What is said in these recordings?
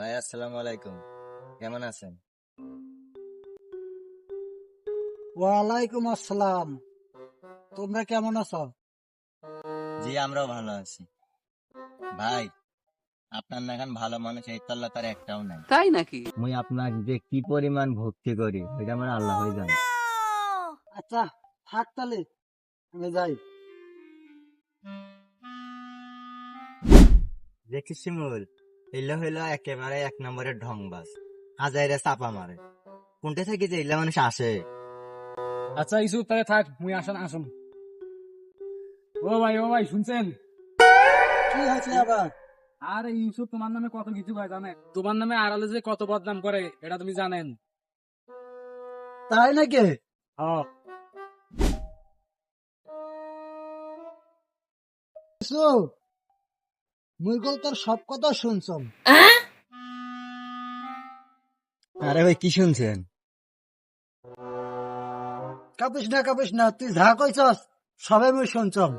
ভাই আসসালামু আলাইকুম, কেমন আছেন? ওয়ালাইকুম আসসালাম। তোমরা কেমন আছো? জি আমরাও ভালো আছি। ভাই আপনার না এখন ভালো মানুষ এই তল্লা তার একটাও নাই। তাই নাকি? মুই আপনার যে কি পরিমাণ ভক্তি করি ওইটা আমার আল্লাহ হয়ে জানে। আচ্ছা, থাক তাহলে, আমি যাই। দেখি শিমুল, এগুলো হইলো একেবারে এক নম্বরের ঢংবাজ, হাজাইরে চাপা মারে। কোনটা থেকে যে এগুলা মানুষ আসে? আচ্ছা ইসুফ তাহলে থাক, মুই আসুন। ও ভাই শুনছেন? কি হয়েছে আবার? আর ইউসুফ তোমার নামে কত কিছু ভাই জানে, তোমার নামে আড়ালে যে কত বদনাম করে এটা তুমি জানেন? তাই নাকি? হ্যাঁ। মুই কল তোর সব কথা শুনছম। আরে ভাই কি শুনছেন? কাপিস না, তুই যা কইছস সবে মুই শুনছম।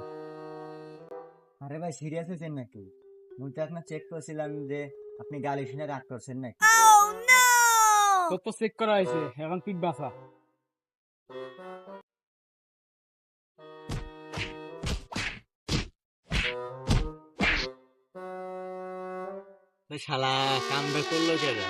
আরে ভাই সিরিয়াস হয়েছেন নাকি? মুই তো আপনার চেক করছিলাম যে আপনি গালি শুনে রাগ করছেন নাকি। তোর তো চেক করা হয়েছে, এখন পিক বাঁচা। শালা কামটা করলো কেডা?